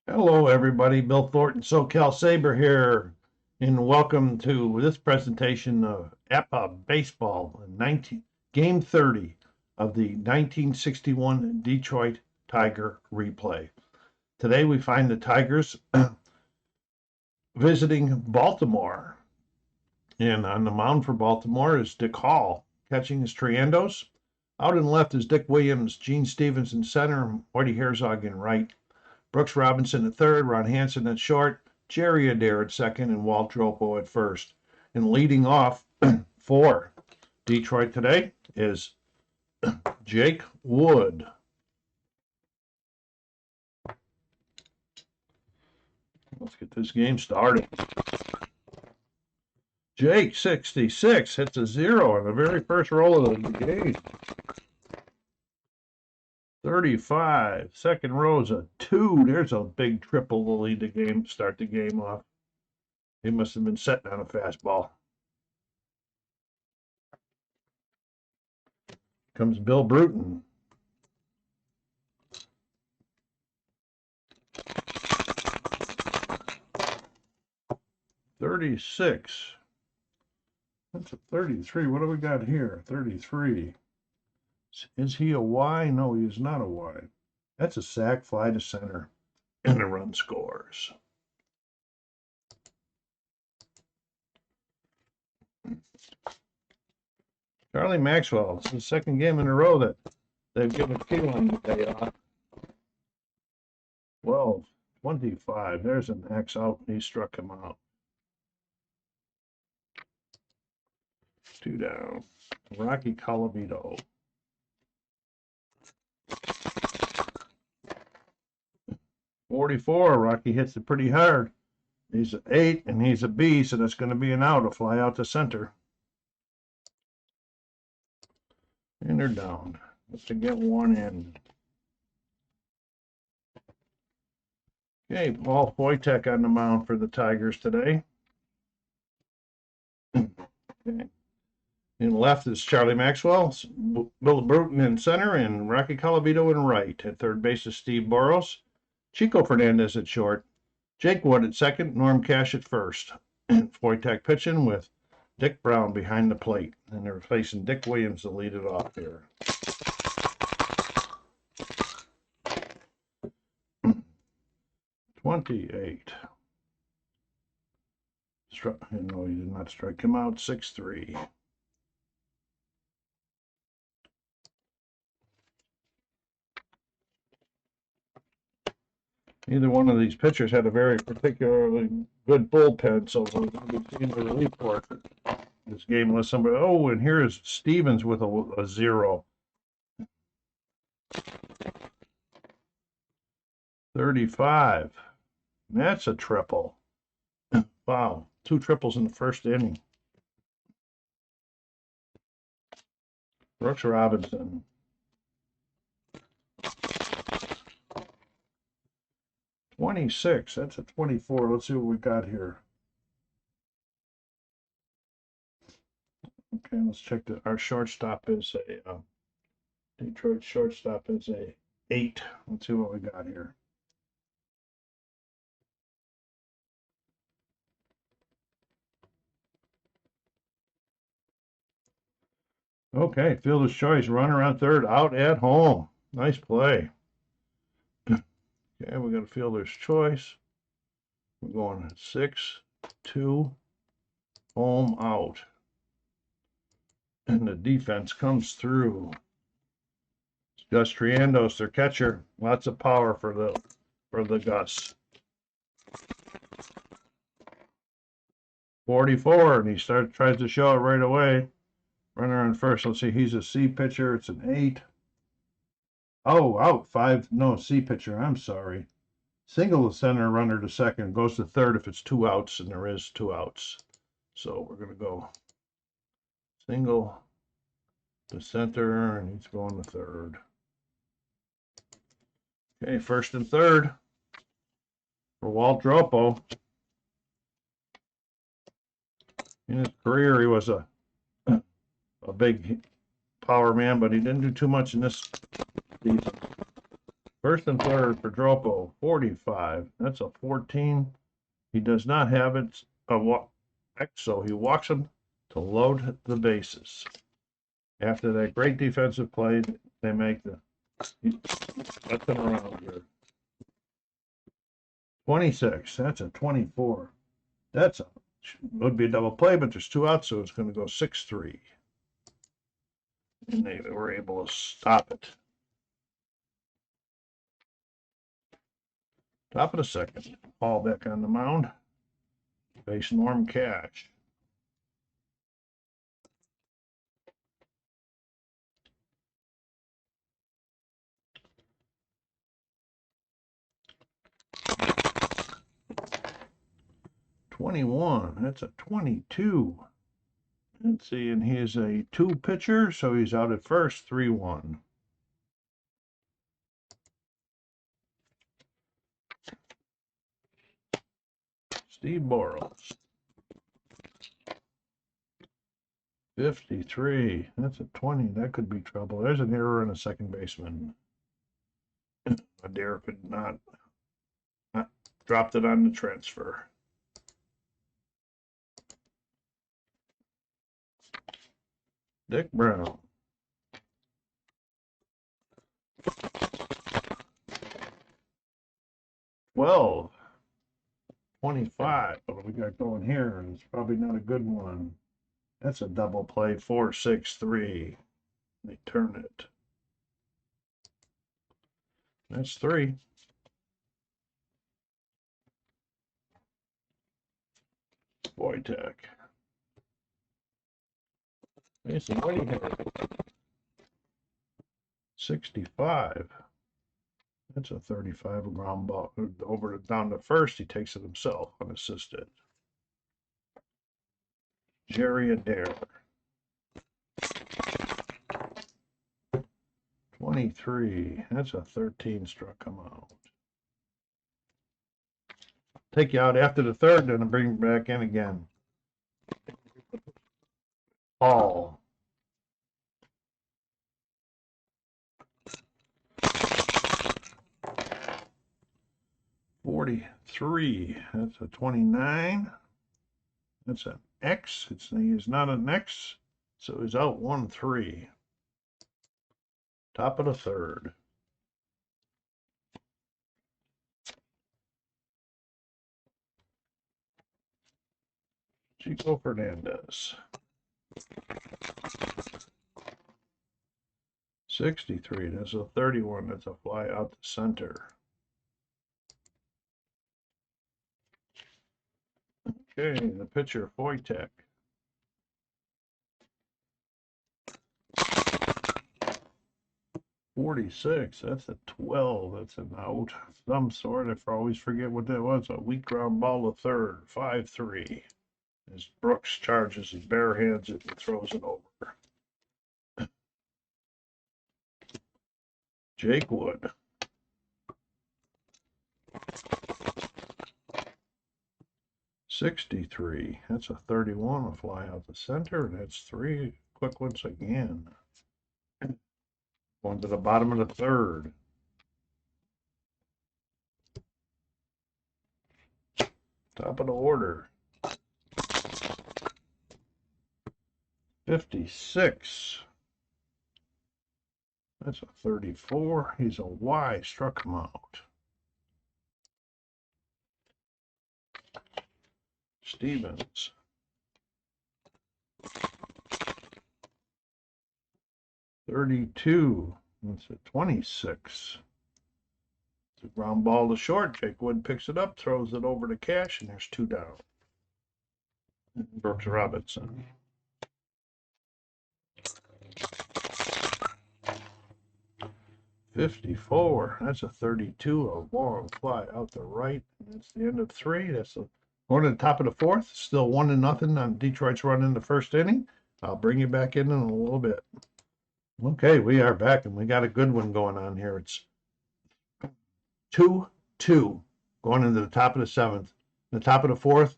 Hello, everybody. Bill Thornton, SoCal Saber here, and welcome to this presentation of APBA Baseball, Game 30 of the 1961 Detroit Tiger replay. Today we find the Tigers visiting Baltimore, and on the mound for Baltimore is Dick Hall. Catching is Triandos. Out and left is Dick Williams, Gene Stevens in center, Whitey Herzog in right. Brooks Robinson at third, Ron Hansen at short, Jerry Adair at second, and Walt Dropo at first. And leading off for Detroit today is Jake Wood. Let's get this game started. Jake, 66, hits a 0 on the very first roll of the game. 35, second row's a 2. There's a big triple to lead the game, start the game off. He must have been setting on a fastball. Comes Bill Bruton. $36. That's a 33. What do we got here? 33. Is he a Y? No, he is not a Y. That's a sac, fly to center, and the run scores. Charlie Maxwell. It's the second game in a row that they've given Keelan the day off. 12, 25. There's an X out, and he struck him out. 2 down. Rocky Colavito. 44. Rocky hits it pretty hard. He's an 8 and he's a B, so that's going to be an out, a fly out to center. And they're down. Let's get one in. Okay, Paul Foytek on the mound for the Tigers today. Okay. In left is Charlie Maxwell, Bill Bruton in center, and Rocky Colavito in right. At third base is Steve Boros, Chico Fernandez at short, Jake Wood at second, Norm Cash at first. And Foytek pitching with Dick Brown behind the plate. And they're facing Dick Williams to lead it off here. $28. No, he did not strike him out. 6-3. Neither one of these pitchers had a very particularly good bullpen, so we're going to be seeing the relief for this game unless somebody. Oh, and here is Stevens with a 0. 35. That's a triple. Wow, 2 triples in the first inning. Brooks Robinson. 26. That's a 24. Let's see what we got here. Okay, let's check our shortstop is a Detroit shortstop is a 8. Let's see what we got here. Okay, fielder's choice, runner on third, out at home. Nice play. Okay, we got a fielder's choice. We're going 6-2, home out. And the defense comes through. Gus Triandos, their catcher. Lots of power for the Gus. 44, and he tries to show it right away. Runner on first. Let's see, he's a C pitcher. It's an 8. Oh, out 5. No, C pitcher. I'm sorry. Single to center, runner to second. Goes to third if it's 2 outs, and there is 2 outs. So we're going to go single to center, and he's going to third. Okay, first and third for Walt Dropo. In his career, he was a big power man, but he didn't do too much in this season. First and third for Dropo, 45. That's a 14. He does not have it so he walks him to load the bases. After that great defensive play, they make the nothing around here. 26. That's a 24. That's a would be a double play, but there's 2 outs, so it's going to go 6-3. And they were able to stop it. Top of the second. Paul back on the mound. Face Norm Cash. '21. That's a 22. Let's see, and he is a 2 pitcher, so he's out at first, 3-1. Steve Boros. 53. That's a 20. That could be trouble. There's an error in a second baseman. Adair could not dropped it on the transfer. Dick Brown. Well, 25. What do we got going here? It's probably not a good one. That's a double play, 4-6-3. They turn it. That's 3. Wojtek. Mason, what do you have? 65. That's a 35, a ground ball over down to first. He takes it himself unassisted. Jerry Adair. 23. That's a 13, struck him out. Take you out after the third, then bring you back in again. Paul. 43. That's a 29. That's an X. He's not an X, so he's out 1-3. Top of the third. Chico Fernandez. 63. That's a 31. That's a fly out the center. Okay, the pitcher, Wojtek. 46. That's a 12. That's an out. Some sort. I always forget what that was. A weak ground ball to third. 5-3. As Brooks charges, he barehands it and throws it over. Jake Wood. 63. That's a 31. A fly out the center. That's 3 quick ones again. Going to the bottom of the third. Top of the order. 56. That's a 34. He's a Y. Struck him out. Stevens. 32. That's a 26. It's a ground ball to short. Jake Wood picks it up, throws it over to Cash, and there's 2 down. Brooks Robinson. 54. That's a 32. A long fly out the right. That's the end of 3. That's going to the top of the fourth. Still 1-0 on Detroit's run in the first inning. I'll bring you back in a little bit. Okay, we are back, and we got a good one going on here. It's 2-2 going into the top of the 7th. The top of the 4th,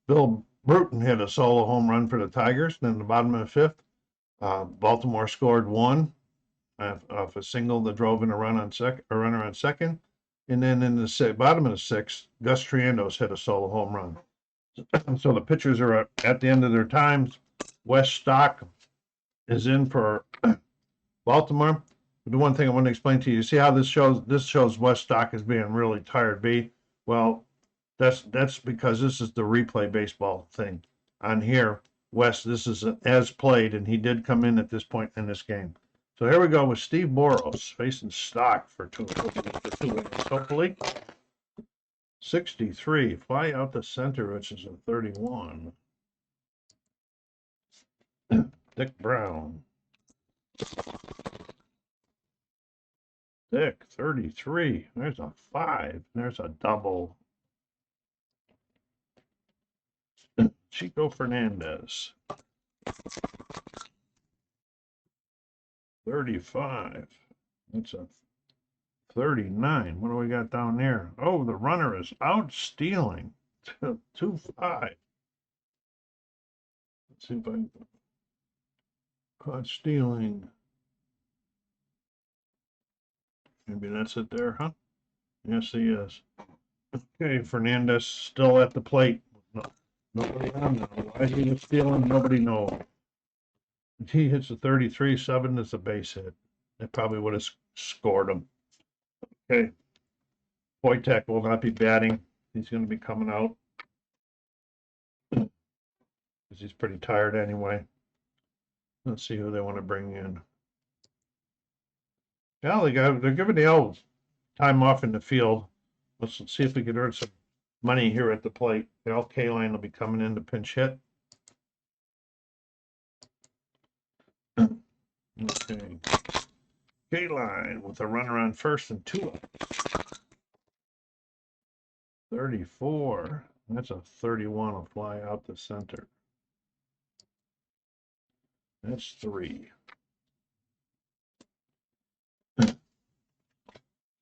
Bill Bruton hit a solo home run for the Tigers. Then the bottom of the 5th, Baltimore scored 1. off a single that drove in a runner on second. And then in the bottom of the sixth, Gus Triandos hit a solo home run. So the pitchers are at the end of their times. Wes Stock is in for Baltimore. The one thing I want to explain to you, see how this shows Wes Stock as being really tired B. Well, that's because this is the replay baseball thing. On here, Wes, this is as played, and he did come in at this point in this game. So here we go with Steve Boros facing Stock for two innings, hopefully. 63, fly out the center, which is a 31. Dick Brown. Dick, 33. There's a 5. There's a double. Chico Fernandez. 35. That's a 39. What do we got down there? Oh, the runner is out stealing. 2-5. Let's see if I caught stealing. Maybe that's it there, huh? Yes, he is. Okay, Fernandez still at the plate. Nobody on now. Why he was stealing, nobody knows. If he hits a 33, 7 is a base hit. It probably would have scored him. Okay. Wojtek will not be batting. He's going to be coming out. Because he's pretty tired anyway. Let's see who they want to bring in. Yeah, they're giving the old time off in the field. Let's see if we can earn some money here at the plate. Al Kaline will be coming in to pinch hit. Okay. Kaline with a runner on first and 2 outs. 34. That's a 31. A fly out the center. That's 3.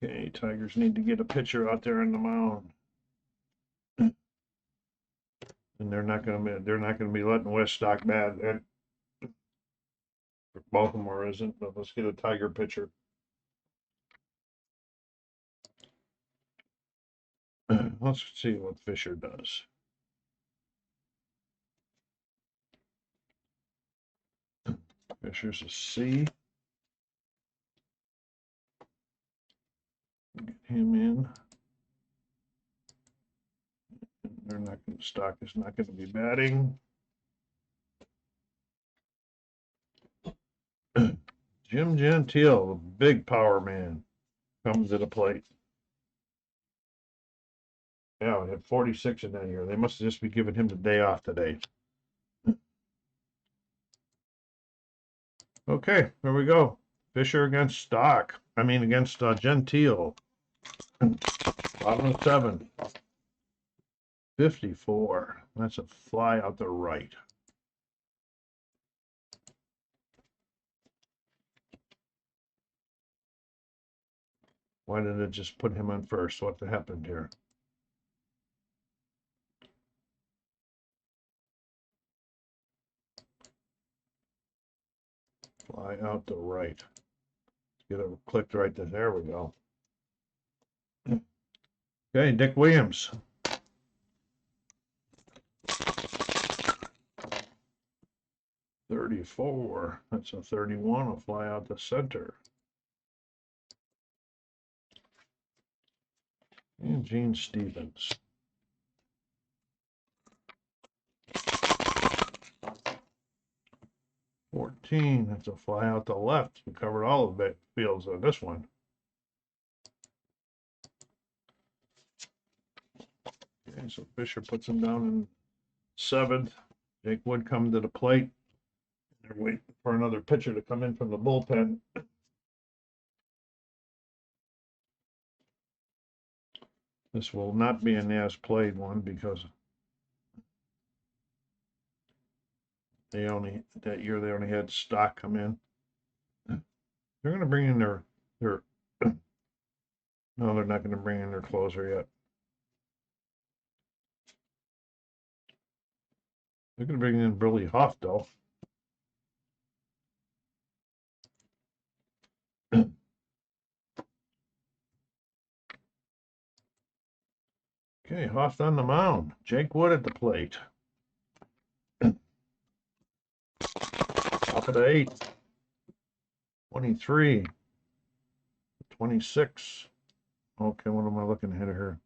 Okay, Tigers need to get a pitcher out there on the mound. And they're not gonna be letting West Stock bat. Baltimore isn't, but let's get a Tiger pitcher. Let's see what Fisher does. Fisher's a C. Get him in. They're not going to, Stock is not going to be batting. Jim Gentile, the big power man, comes to the plate. Yeah, we had 46 in that year. They must just be giving him the day off today. Okay, there we go. Fisher against Stock. I mean, against Gentile. Bottom of 7. 54. That's a fly out the right. Why did it just put him on first? What happened here? Fly out the right. Get it clicked right there. There we go. Okay, Dick Williams. $34. That's a 31. Will fly out the center. And Gene Stevens. $14. That's a fly out the left. We covered all of the fields on this one. Okay, so Fisher puts him down in 7th. Jake Wood come to the plate. They're waiting for another pitcher to come in from the bullpen. This will not be an as played one because that year they only had Stock come in. They're going to bring in their no, they're not going to bring in their closer yet. They're going to bring in Billy Hoff though. Okay, Hoff on the mound. Jake Wood at the plate. Top of the eighth. 23. 26. Okay, what am I looking ahead of her?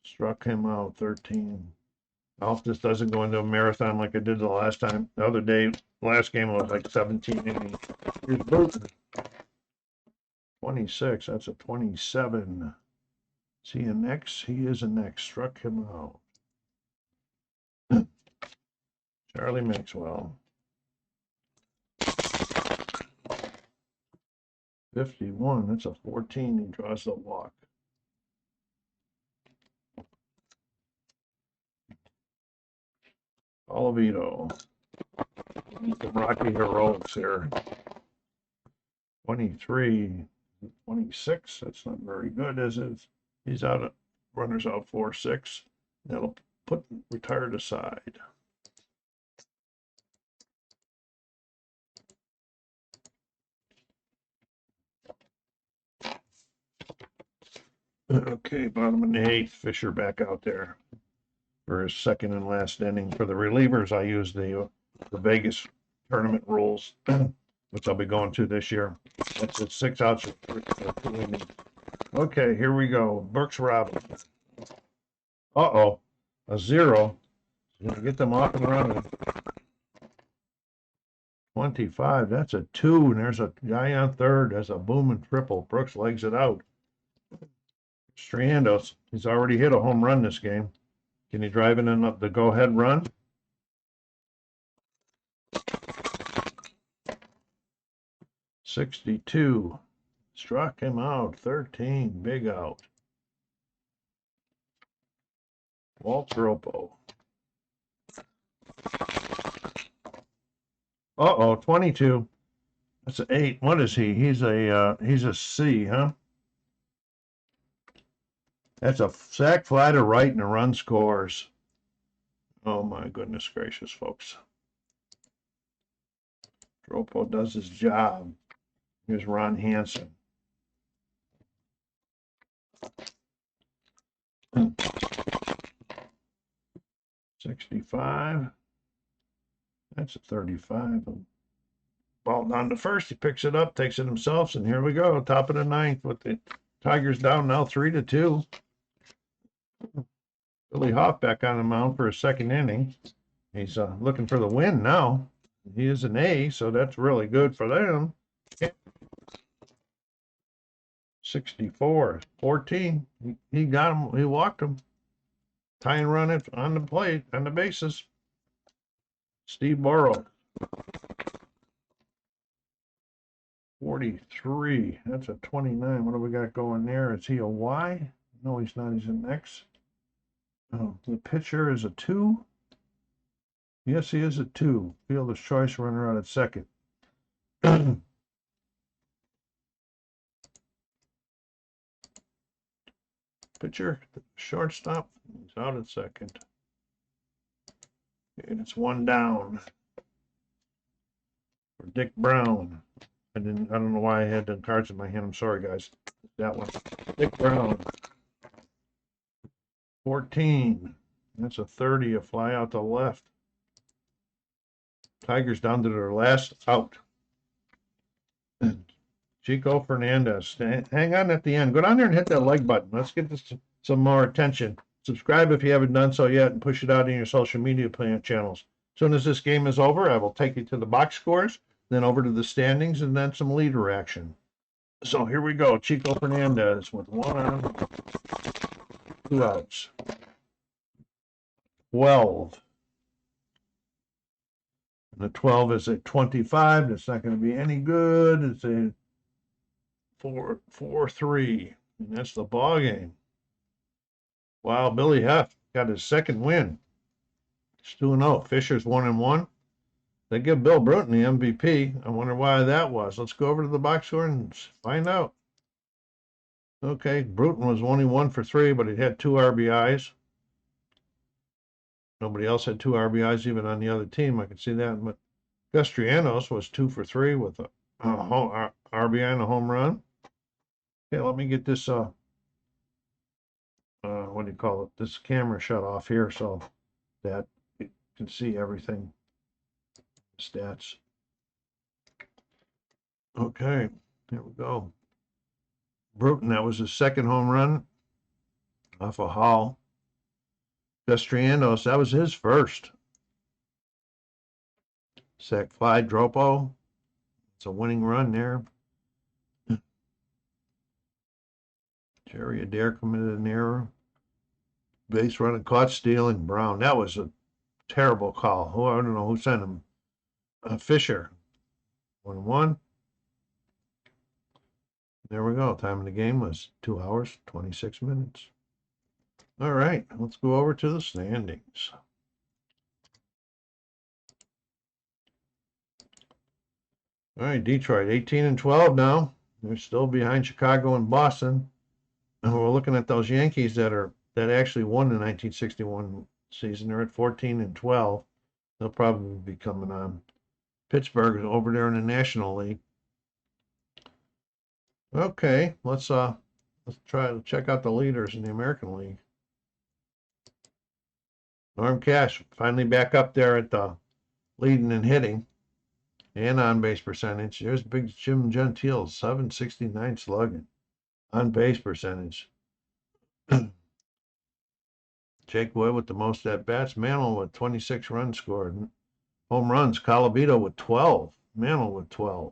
Struck him out 13. I hope this doesn't go into a marathon like I did the last time. The other day, last game was like 17 innings. Here's Burton. 26. That's a 27. Is he an X? He is an X. Struck him out. Charlie Maxwell. 51. That's a 14. He draws the walk. Olavito. Some Rocky heroics here. 23. 26. That's not very good, is it? He's out of runners out 4-6. That'll put retired aside. Okay, bottom of the eighth. Fisher back out there for his second and last inning. For the relievers, I use the Vegas tournament rules, which I'll be going to this year. That's it, 6 outs for 2 innings. Okay, here we go. Burks Robinson. Uh-oh, a 0. Gonna get them off and running. 25. That's a 2, and there's a guy on third. That's a booming triple. Brooks legs it out. Striandos, he's already hit a home run this game. Can he drive in the go-ahead run? '62. Struck him out. 13. Big out. Walt Dropo. Uh-oh, 22. That's an 8. What is he? He's a C, huh? That's a sac fly to right and a run scores. Oh my goodness gracious, folks. Dropo does his job. Here's Ron Hansen. '65. That's a 35. Ball down to first. He picks it up, takes it himself, and here we go. Top of the ninth with the Tigers down now 3-2. Billy Hoff back on the mound for a second inning. He's looking for the win now. He is an A, so that's really good for them. 64. 14. He got him. He walked him. Tie and run it on the plate, on the bases. Steve Burrow. 43. That's a 29. What do we got going there? Is he a Y? No, he's not. He's an X. Oh, the pitcher is a 2. Yes, he is a 2. Fielder's choice, runner out at second. Pitcher, shortstop, he's out at second. And it's 1 down for Dick Brown. I don't know why I had the cards in my hand. I'm sorry, guys. That one. Dick Brown. 14. That's a 30, a fly out to left. Tigers down to their last out. Chico Fernandez. Hang on at the end. Go down there and hit that like button. Let's get this some more attention. Subscribe if you haven't done so yet and push it out in your social media channels. As soon as this game is over, I will take you to the box scores, then over to the standings, and then some leader action. So here we go. Chico Fernandez with 1 on, 2 outs. 12. And the 12 is a 25. That's not going to be any good. It's a 4-3. And that's the ball game. Wow, Billy Huff got his second win. It's 2-0. Fisher's 1-1. They give Bill Bruton the MVP. I wonder why that was. Let's go over to the box score and find out. Okay, Bruton was only 1 for 3, but he had 2 RBIs. Nobody else had 2 RBIs even on the other team. I can see that. But Strianos was 2 for 3 with RBI and a home run. Okay, let me get this what do you call it? This camera shut off here so that you can see everything. Stats. Okay, here we go. Bruton, that was his second home run off a Hall. Triandos, that was his first. Sac fly, Dropo. It's a winning run there. Jerry Adair committed an error. Base running, caught stealing. Brown. That was a terrible call. I don't know who sent him. Fisher. 1-1. There we go. Time of the game was 2 hours, 26 minutes. All right, let's go over to the standings. All right, Detroit 18-12 now. They're still behind Chicago and Boston. And we're looking at those Yankees that actually won the 1961 season. They're at 14-12. They'll probably be coming on. Pittsburgh is over there in the National League. Okay, let's try to check out the leaders in the American League. Norm Cash finally back up there at the leading and hitting and on base percentage. There's big Jim Gentile, 769 slugging. On base percentage. Jake Wood with the most at bats. Mantle with 26 runs scored. Home runs. Colavito with 12. Mantle with 12.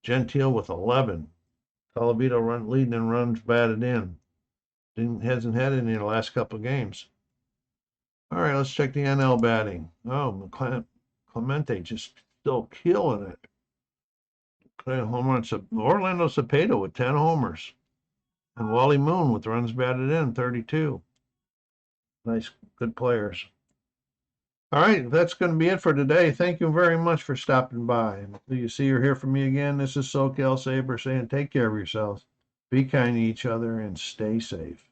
Gentile with 11. Colavito leading in runs batted in. Hasn't had any in the last couple of games. All right, let's check the NL batting. Oh, Clemente just still killing it. Home runs. Orlando Cepeda with 10 homers. And Wally Moon with runs batted in, 32. Nice, good players. All right, that's going to be it for today. Thank you very much for stopping by. Until you see or hear from me again, this is SoCal Saber saying take care of yourselves, be kind to each other, and stay safe.